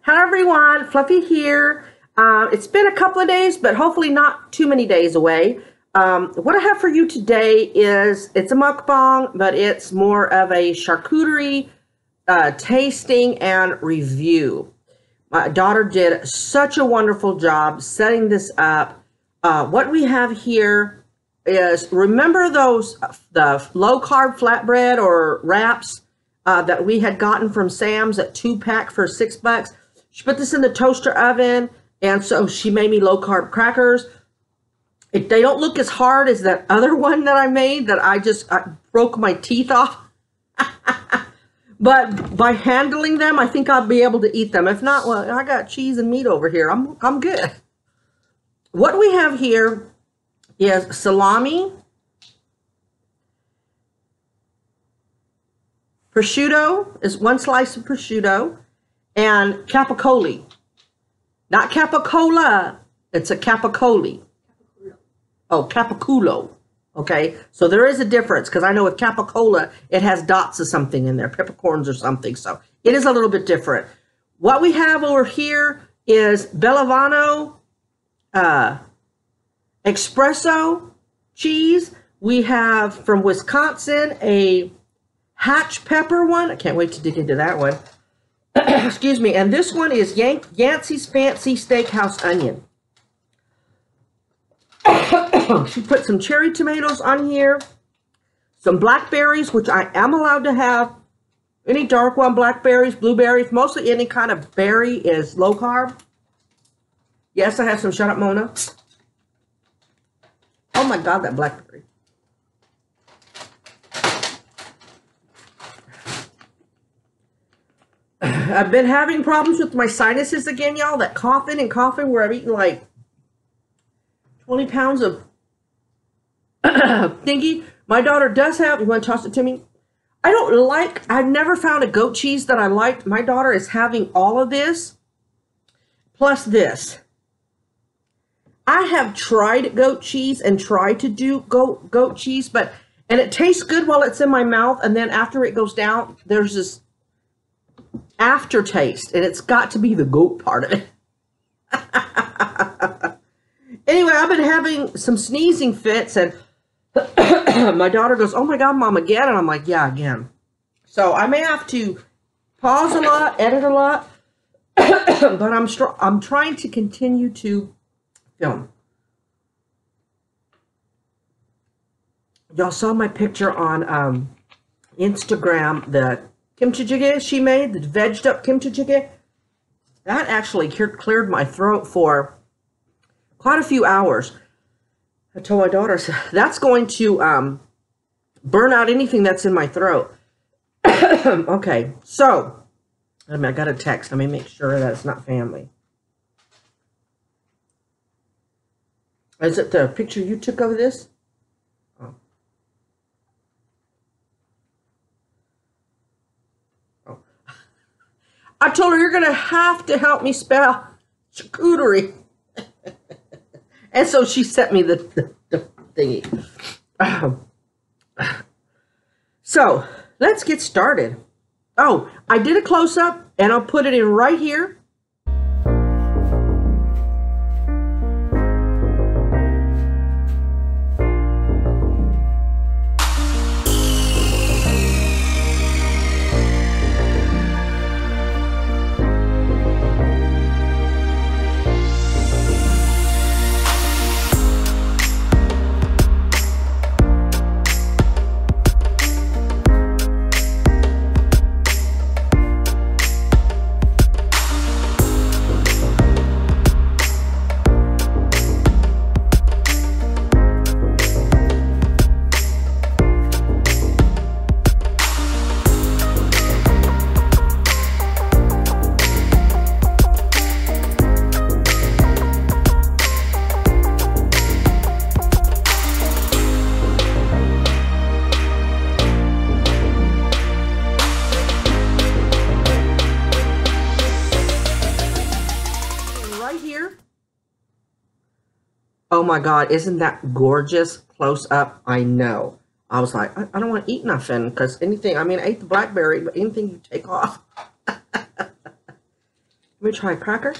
Hello everyone, Fluffy here. It's been a couple of days, but hopefully not too many days away. What I have for you today is, it's a mukbang, but it's more of a charcuterie tasting and review. My daughter did such a wonderful job setting this up. What we have here is, remember those, the low-carb flatbread or wraps that we had gotten from Sam's at 2-pack for $6? She put this in the toaster oven, and so she made me low-carb crackers. They don't look as hard as that other one that I made that I broke my teeth off. But by handling them, I think I'll be able to eat them. If not, well, I got cheese and meat over here. I'm good. What we have here is salami, prosciutto is 1 slice of prosciutto, and capicoli. Not capicola, it's a capicoli. Oh, capiculo. Okay, so there is a difference, because I know with capicola, it has dots of something in there, peppercorns or something, so it is a little bit different. What we have over here is Bellavano espresso cheese. We have from Wisconsin a hatch pepper one. I can't wait to dig into that one. Excuse me. And this one is Yancey's Fancy Steakhouse Onion. She put some cherry tomatoes on here, some blackberries, which I am allowed to have. Any dark one, blackberries, blueberries, mostly any kind of berry is low carb. Yes, I have some. Shut up, Mona. Oh my God, that blackberry. I've been having problems with my sinuses again, y'all. That coughing and coughing where I've eaten like 20 pounds of thingy. My daughter does have, you want to toss it to me? I've never found a goat cheese that I liked. My daughter is having all of this, plus this. I have tried goat cheese and tried to do goat cheese, and it tastes good while it's in my mouth, and then after it goes down, there's this aftertaste, and it's got to be the goat part of it. Anyway, I've been having some sneezing fits, and my daughter goes, "Oh my God, Mom, again?" And I'm like, "Yeah, again." So I may have to pause a lot, edit a lot, but I'm trying to continue to film. Y'all saw my picture on Instagram, the kimchi jjigae she made, the vegged up kimchi jjigae. That actually cleared my throat for quite a few hours. I told my daughter, that's going to burn out anything that's in my throat. Okay, so, I got a text. Let me make sure that it's not family. Is it the picture you took of this? Oh. Oh. I told her, you're going to have to help me spell charcuterie. And so she sent me the thingy. So, let's get started. Oh, I did a close-up, and I'll put it in right here. Oh my God, isn't that gorgeous close up? I know. I was like, I don't want to eat nothing because anything, I mean, I ate the blackberry, but anything you take off. Let me try a cracker.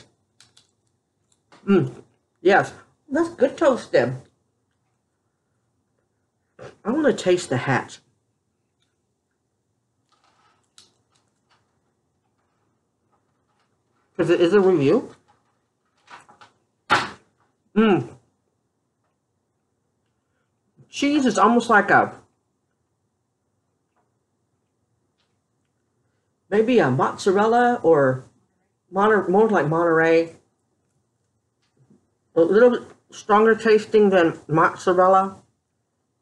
Yes, that's good toasted. I want to taste the hatch. Because it is a review. Cheese is almost like maybe a mozzarella or more like Monterey. A little bit stronger tasting than mozzarella.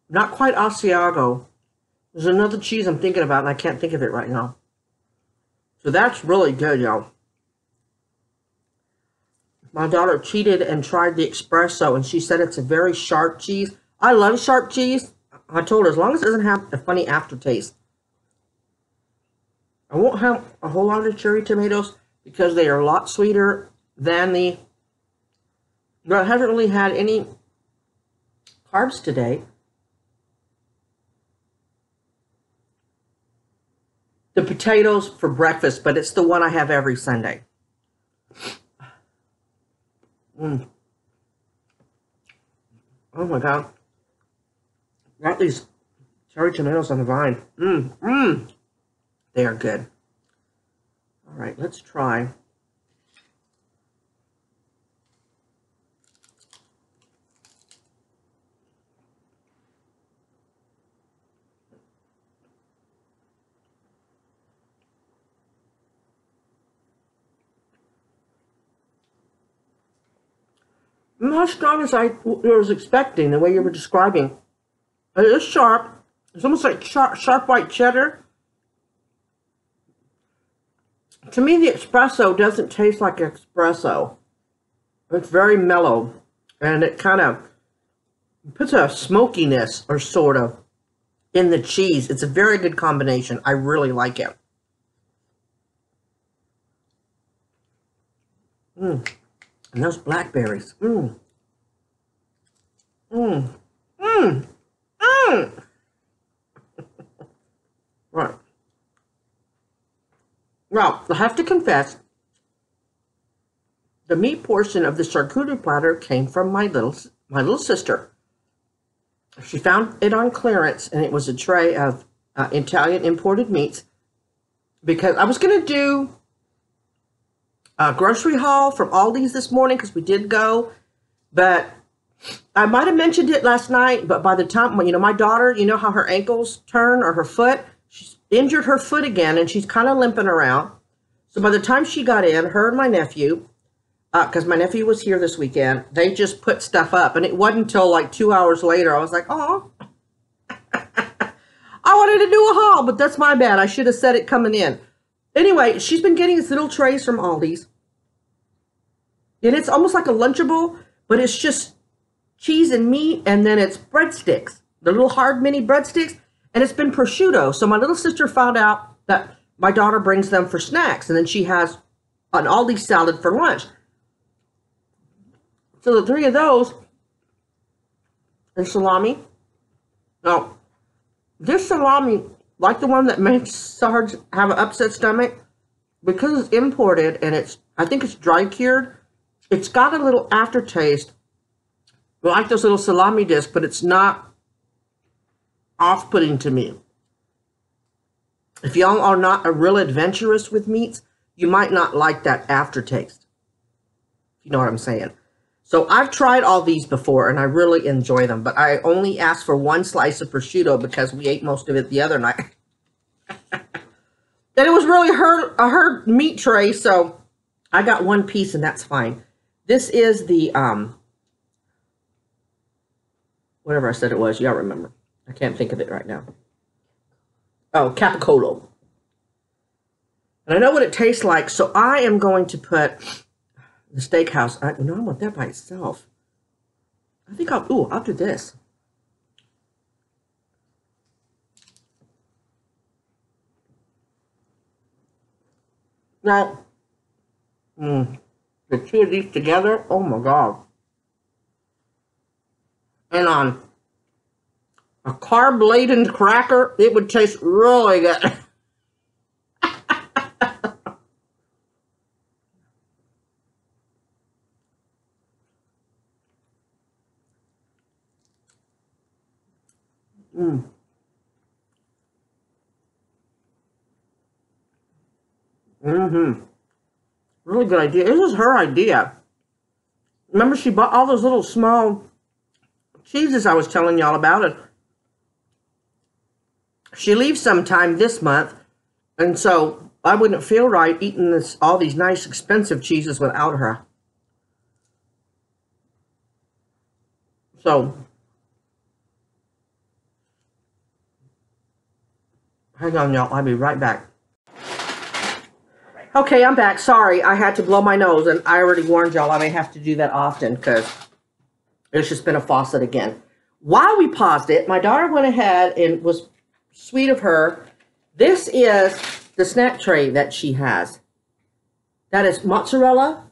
Not quite Asiago. There's another cheese I'm thinking about and I can't think of it right now. So that's really good, y'all. My daughter cheated and tried the espresso, and she said it's a very sharp cheese. I love sharp cheese. I told her, as long as it doesn't have a funny aftertaste. I won't have a whole lot of cherry tomatoes because they are a lot sweeter than the... No, I haven't really had any carbs today. The potatoes for breakfast, but it's the one I have every Sunday. Oh my God. Got these cherry tomatoes on the vine. They are good. All right, let's try. Not as strong as I was expecting, the way you were describing. It is sharp. It's almost like sharp white cheddar. To me, the espresso doesn't taste like espresso. It's very mellow. And it kind of puts a smokiness, or sort of, in the cheese. It's a very good combination. I really like it. And those blackberries. Right. Well, I have to confess, the meat portion of the charcuterie platter came from my little sister. She found it on clearance, and it was a tray of Italian imported meats. Because I was going to do a grocery haul from Aldi's this morning, because we did go, but I might have mentioned it last night, but by the time, you know, my daughter, you know how her ankles turn, or her foot, she's injured her foot again, and she's kind of limping around. So by the time she got in, her and my nephew, because my nephew was here this weekend, they just put stuff up, and it wasn't until like 2 hours later, I was like, oh, I wanted to do a haul, but that's my bad. I should have said it coming in. Anyway, she's been getting these little trays from Aldi's. And it's almost like a Lunchable, but it's just cheese and meat, and then it's breadsticks. The little hard mini breadsticks, and it's been prosciutto. So my little sister found out that my daughter brings them for snacks, and then she has an Aldi salad for lunch. So the 3 of those, and salami. Now, this salami, like the one that makes Sarge have an upset stomach, because it's imported and I think it's dry cured, it's got a little aftertaste, like those little salami discs, but it's not off-putting to me. If y'all are not a real adventurous with meats, you might not like that aftertaste. You know what I'm saying? So I've tried all these before, and I really enjoy them, but I only asked for 1 slice of prosciutto because we ate most of it the other night. And it was really her meat tray, so I got 1 piece, and that's fine. This is the, whatever I said it was, y'all remember. I can't think of it right now. Oh, Capicolo. And I know what it tastes like, so I am going to put the steakhouse. I want that by itself. I think I'll do this. Now, the 2 of these together, oh my God. And on a carb-laden cracker, it would taste really good. Mm. Mm-hmm. Really good idea. This is her idea. Remember, she bought all those little small cheeses I was telling y'all about it. She leaves sometime this month, and so I wouldn't feel right eating all these nice expensive cheeses without her. So, hang on, y'all. I'll be right back. Okay, I'm back. Sorry, I had to blow my nose, and I already warned y'all I may have to do that often because it's just been a faucet again. While we paused it, my daughter went ahead and was sweet of her. This is the snack tray that she has. That is mozzarella,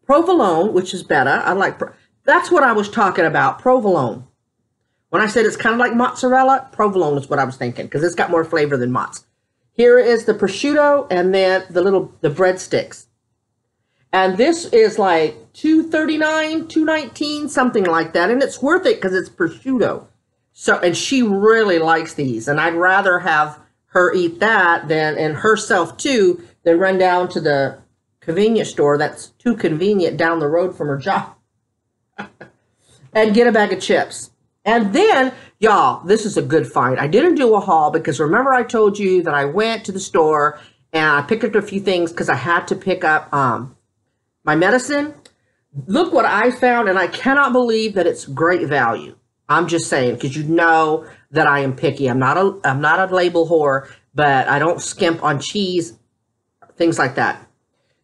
provolone, which is better. That's what I was talking about, provolone. When I said it's kind of like mozzarella, provolone is what I was thinking because it's got more flavor than mozz. Here is the prosciutto and then the breadsticks. And this is like $2.39, $2.19, something like that. And it's worth it because it's prosciutto. So, and she really likes these. And I'd rather have her eat that and herself too, than run down to the convenience store that's too convenient down the road from her job and get a bag of chips. And then, y'all, this is a good find. I didn't do a haul because remember I told you that I went to the store and I picked up a few things because I had to pick up my medicine. Look what I found, and I cannot believe that it's great value. I'm just saying, because you know that I am picky. I'm not a label whore, but I don't skimp on cheese, things like that.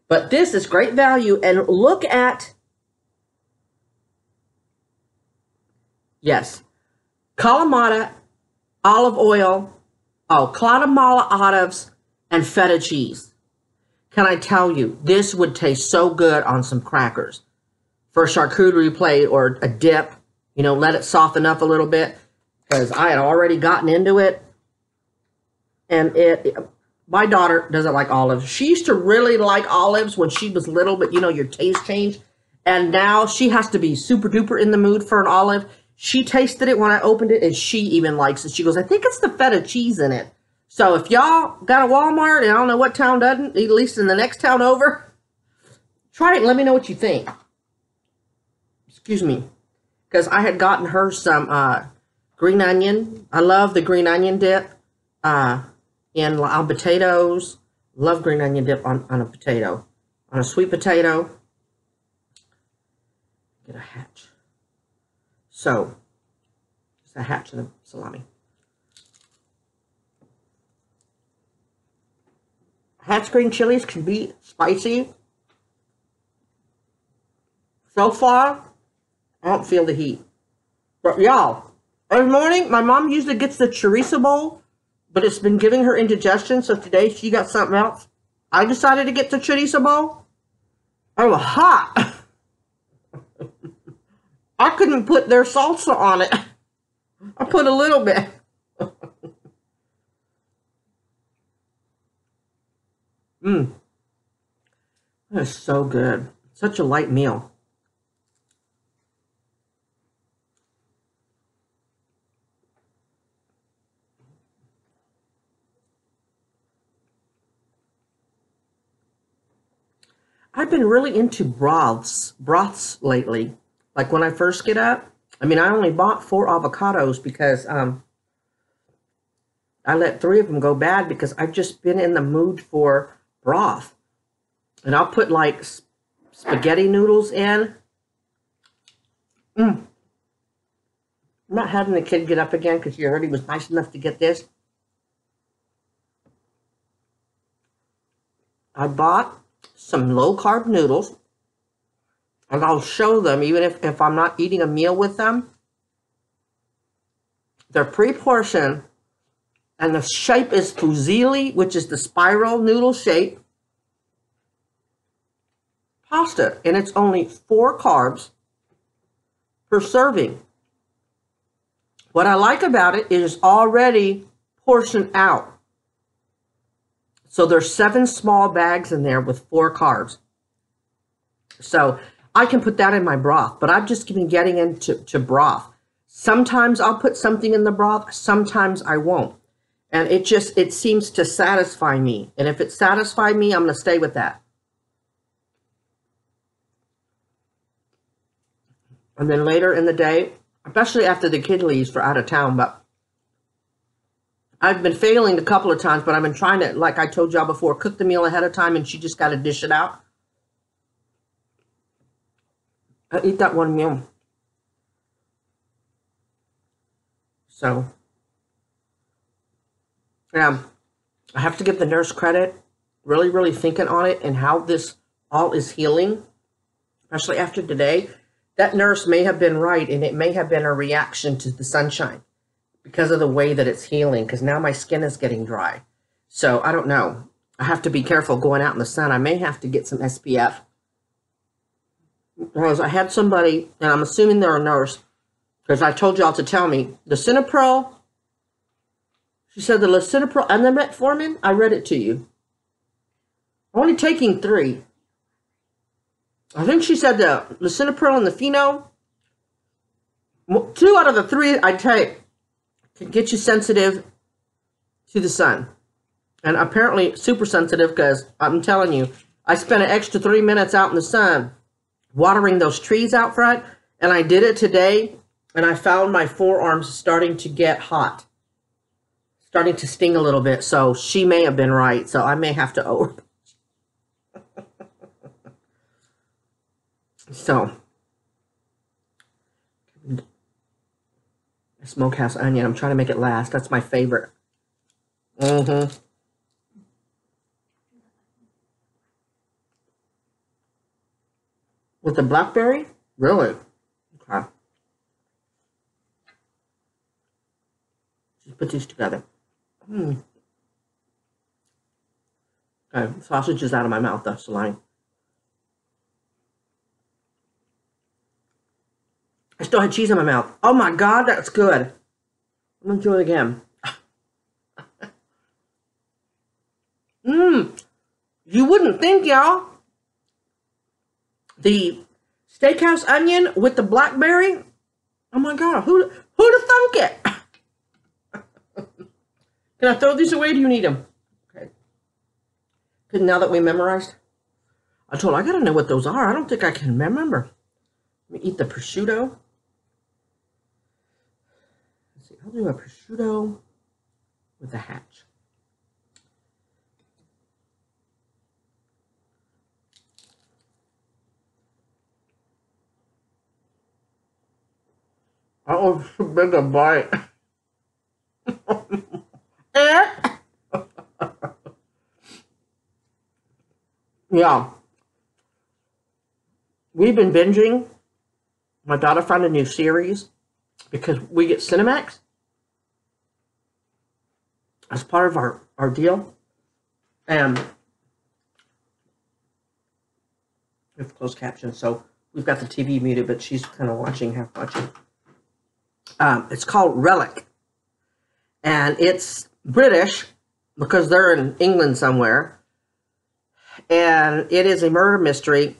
But this is great value, and look at, yes, Kalamata, olive oil, Kalamata olives, and feta cheese. Can I tell you, this would taste so good on some crackers for a charcuterie plate or a dip. You know, let it soften up a little bit because I had already gotten into it. And my daughter doesn't like olives. She used to really like olives when she was little, but you know, your taste changed. And now she has to be super duper in the mood for an olive. She tasted it when I opened it and she even likes it. She goes, I think it's the feta cheese in it. So if y'all got a Walmart, and I don't know what town doesn't, at least in the next town over, try it and let me know what you think. Excuse me. Because I had gotten her some green onion. I love the green onion dip on potatoes. Love green onion dip on a potato. On a sweet potato. Get a hatch. So, it's a hatch and a salami. Hatch green chilies can be spicy. So far, I don't feel the heat. But y'all, every morning, my mom usually gets the chorizo bowl, but it's been giving her indigestion, so today she got something else. I decided to get the chorizo bowl. I was hot. I couldn't put their salsa on it. I put a little bit. That is so good. Such a light meal. I've been really into broths lately. Like when I first get up, I mean, I only bought 4 avocados because I let 3 of them go bad because I've just been in the mood for broth. And I'll put like spaghetti noodles in. I'm not having the kid get up again because he already was nice enough to get this. I bought some low-carb noodles. And I'll show them even if I'm not eating a meal with them. They're pre-portioned. And the shape is fusilli, which is the spiral noodle shape. Pasta. And it's only 4 carbs per serving. What I like about it is already portioned out. So there's 7 small bags in there with 4 carbs. So I can put that in my broth. But I've just been getting into broth. Sometimes I'll put something in the broth, sometimes I won't. And it seems to satisfy me. And if it satisfies me, I'm going to stay with that. And then later in the day, especially after the kid leaves for out of town, but I've been failing a couple of times, but I've been trying to, like I told y'all before, cook the meal ahead of time, and she just got to dish it out. I eat that one meal. So, yeah, I have to give the nurse credit, really, really thinking on it and how this all is healing, especially after today. That nurse may have been right, and it may have been a reaction to the sunshine because of the way that it's healing, because now my skin is getting dry. So, I don't know. I have to be careful going out in the sun. I may have to get some SPF. Because I had somebody, and I'm assuming they're a nurse, because I told y'all to tell me, the Lisinopril, she said the Lisinopril and the metformin, I read it to you. I'm only taking 3. I think she said the Lisinopril and the Pheno, 2 out of the 3 I take can get you sensitive to the sun. And apparently super sensitive, because I'm telling you, I spent an extra 3 minutes out in the sun watering those trees out front, and I did it today, and I found my forearms starting to get hot, starting to sting a little bit. So she may have been right, so I may have to owe her. So, smokehouse onion. I'm trying to make it last. That's my favorite. With the blackberry? Really? Okay. Just put these together. Okay, sausage is out of my mouth. That's the line. I still had cheese in my mouth. Oh my God, that's good. I'm going to do it again. You wouldn't think, y'all. The steakhouse onion with the blackberry. Oh my God, who'd have thunk it? Can I throw these away? Do you need them? Okay. Because now that we memorized, I told her, I gotta know what those are. I don't think I can remember. Let me eat the prosciutto. Let's see, I'll do a prosciutto with a hatch. Oh, it's too big a bite. Yeah. We've been binging. My daughter found a new series because we get Cinemax as part of our deal. And we have closed captions, so we've got the TV muted, but she's kind of watching, half watching. It's called Relic. And it's British because they're in England somewhere. And it is a murder mystery.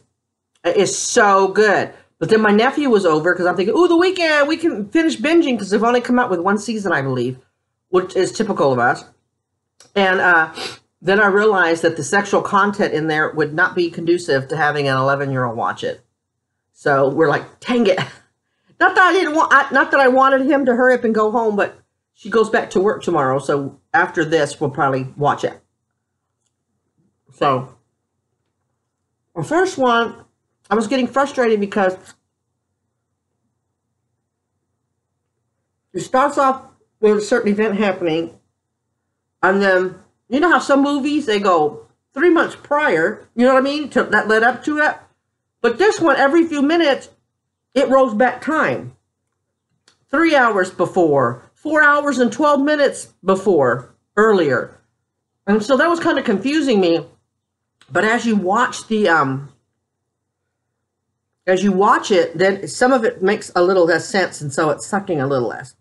It's so good. But then my nephew was over because I'm thinking, ooh, the weekend, we can finish binging because they've only come out with 1 season, I believe, which is typical of us. And then I realized that the sexual content in there would not be conducive to having an 11-year-old watch it. So we're like, dang it. Not that I didn't want, not that I wanted him to hurry up and go home, but she goes back to work tomorrow. So after this, we'll probably watch it. So the first one, I was getting frustrated because it starts off with a certain event happening. And then, you know how some movies, they go 3 months prior, you know what I mean, that led up to it. But this one, every few minutes, it rolls back time. 3 hours before, 4 hours and 12 minutes before, earlier. And so that was kind of confusing me. But as you watch the, as you watch it, then some of it makes a little less sense, and so it's sucking a little less.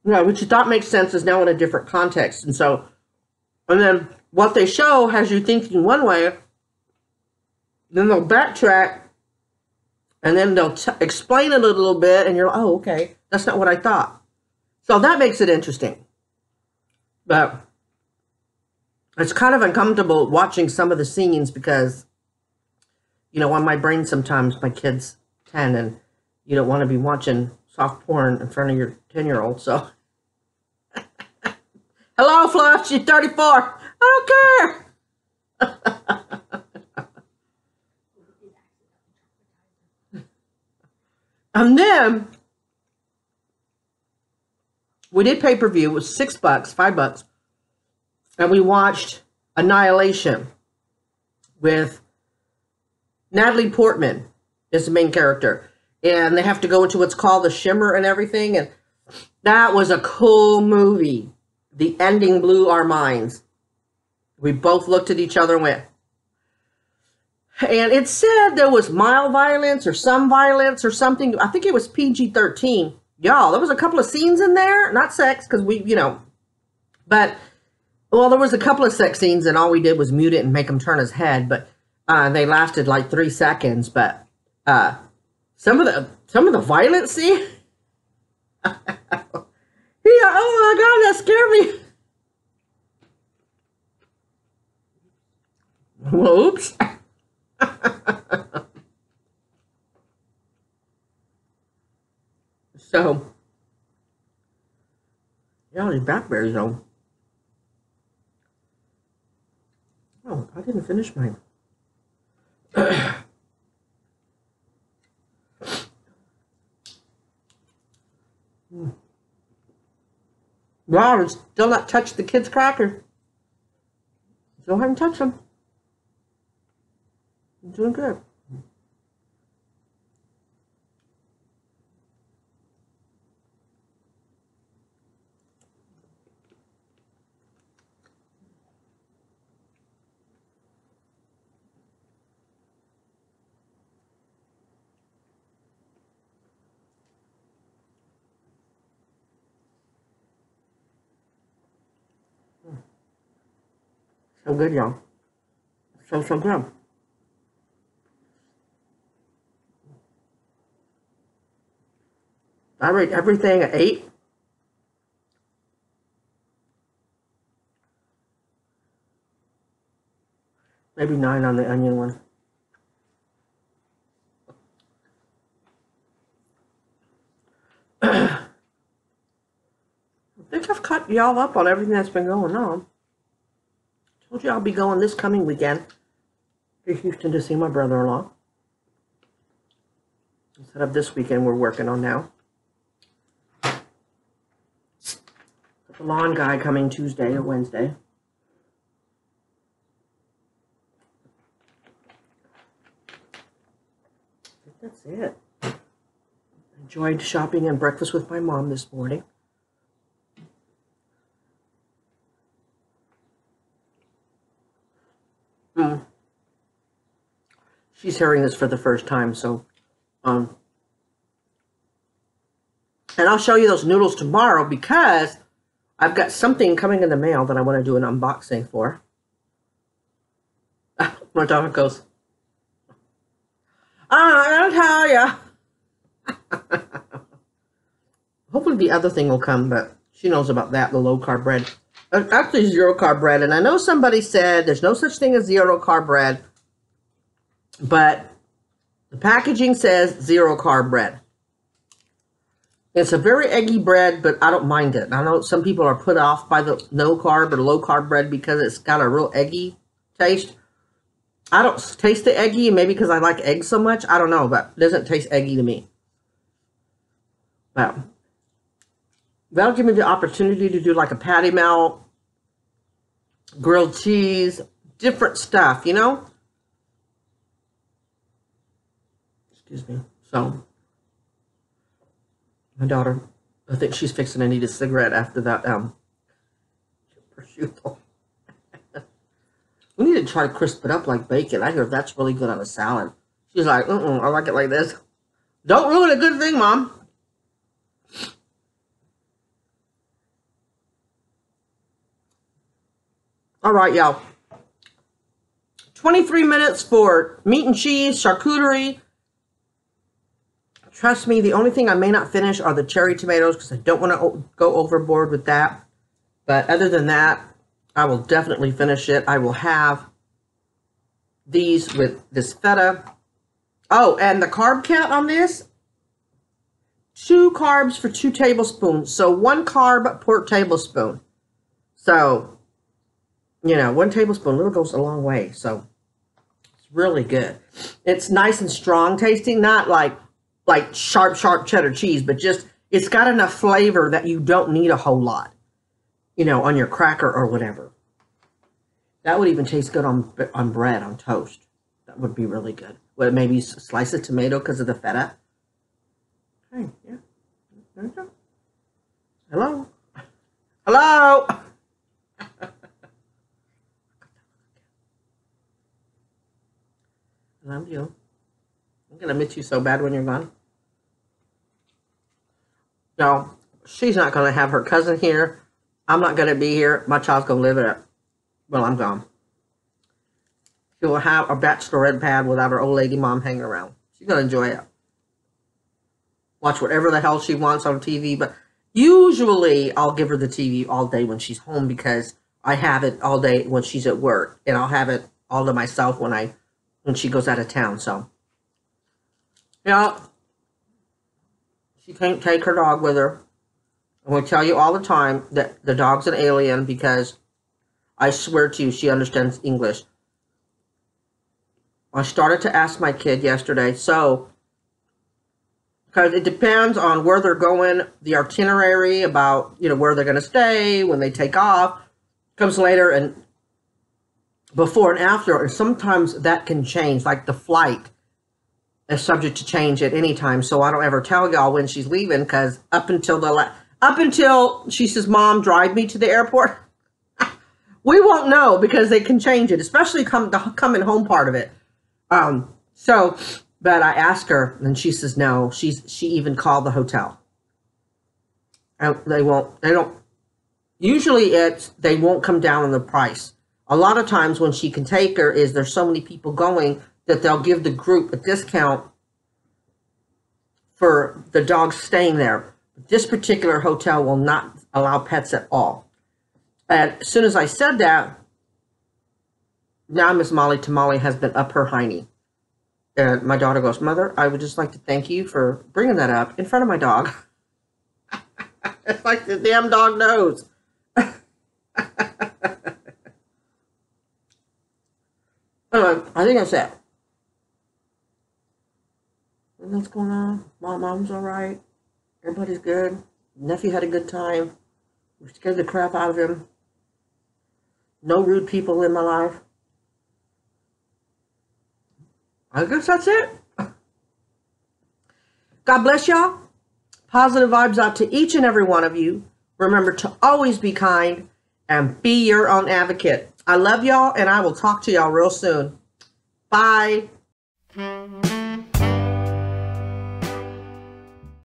Yeah, which you thought makes sense is now in a different context. And so, and then what they show has you thinking one way, then they'll backtrack, and then they'll explain it a little bit, and you're like, oh, okay, that's not what I thought. So that makes it interesting. But it's kind of uncomfortable watching some of the scenes because, you know, on my brain sometimes my kid's 10 and you don't want to be watching soft porn in front of your 10-year-old, so. Hello, Fluff, she's 34. I don't care. And then we did pay-per-view. It was $6, $5. And we watched Annihilation with Natalie Portman is the main character. And they have to go into what's called the shimmer and everything. And that was a cool movie. The ending blew our minds. We both looked at each other and went. And it said there was mild violence or some violence or something. I think it was PG-13. Y'all, there was a couple of scenes in there. Not sex, because we, you know. But, well, there was a couple of sex scenes, and all we did was mute it and make him turn his head. But they lasted like 3 seconds. But some of the violence scene. Yeah, oh my God, that scared me. Well, oops. So, yeah, these blackberries though. Oh, I didn't finish mine. Wow, still not touched the kids' cracker. Still haven't touched them. I'm doing good. So good, y'all. So good. I rate everything at 8. Maybe 9 on the onion one. I think I've caught y'all up on everything that's been going on. Told you I'll be going this coming weekend to Houston to see my brother-in-law. Instead of this weekend we're working on now. The lawn guy coming Tuesday or Wednesday. I think that's it. Enjoyed shopping and breakfast with my mom this morning. She's hearing this for the first time, so and I'll show you those noodles tomorrow because I've got something coming in the mail that I want to do an unboxing for. My daughter goes, I'll tell ya. Hopefully the other thing will come, but she knows about that, the low-carb bread. Actually, zero-carb bread. And I know somebody said there's no such thing as zero-carb bread, but the packaging says zero-carb bread. It's a very eggy bread, but I don't mind it. I know some people are put off by the no-carb or low-carb bread because it's got a real eggy taste. I don't taste the eggy, maybe because I like eggs so much. I don't know, but it doesn't taste eggy to me. Well, that'll give me the opportunity to do like a patty melt, grilled cheese, different stuff, you know? Excuse me. So, my daughter, I think she's fixing to need a cigarette after that prosciutto. We need to try to crisp it up like bacon. I hear that's really good on a salad. She's like, I like it like this. Don't ruin a good thing, Mom. All right, y'all. 23 minutes for meat and cheese, charcuterie. Trust me, the only thing I may not finish are the cherry tomatoes because I don't want to go overboard with that. But other than that, I will definitely finish it. I will have these with this feta. Oh, and the carb count on this, 2 carbs for 2 tablespoons. So 1 carb per tablespoon. So, you know, 1 tablespoon little goes a long way. So it's really good. It's nice and strong tasting, not like sharp cheddar cheese, but just it's got enough flavor that you don't need a whole lot, you know, on your cracker or whatever. That would even taste good on bread, on toast. That would be really good. Well, maybe slice a tomato because of the feta. Okay, yeah. There you go. Hello? Hello? I love you. I'm going to miss you so bad when you're gone. No, she's not going to have her cousin here. I'm not going to be here. My child's going to live it. Well, I'm gone. She will have a bachelorette pad without her old lady mom hanging around. She's going to enjoy it. Watch whatever the hell she wants on TV. But usually I'll give her the TV all day when she's home because I have it all day when she's at work. And I'll have it all to myself when she goes out of town. So, yeah. She can't take her dog with her. I'm going to tell you all the time that the dog's an alien because I swear to you, she understands English. I started to ask my kid yesterday, so, because it depends on where they're going, the itinerary about, you know, where they're going to stay, when they take off, comes later and before and after, and sometimes that can change, like the flight is subject to change at any time, so I don't ever tell y'all when she's leaving, because up until she says, Mom, drive me to the airport, we won't know, because they can change it, especially the coming home part of it. But I asked her, and she says no. She even called the hotel. They don't, usually they won't come down on the price. A lot of times when she can take her is there's so many people going that they'll give the group a discount for the dogs staying there. This particular hotel will not allow pets at all. And as soon as I said that, now Miss Molly Tamale has been up her hiney. And my daughter goes, Mother, I would just like to thank you for bringing that up in front of my dog. It's like the damn dog knows. Anyway, I think that's it. What's going on? Mom's all right. Everybody's good. Nephew had a good time. We scared the crap out of him. No rude people in my life. I guess that's it. God bless y'all. Positive vibes out to each and every one of you. Remember to always be kind and be your own advocate. I love y'all, and I will talk to y'all real soon. Bye.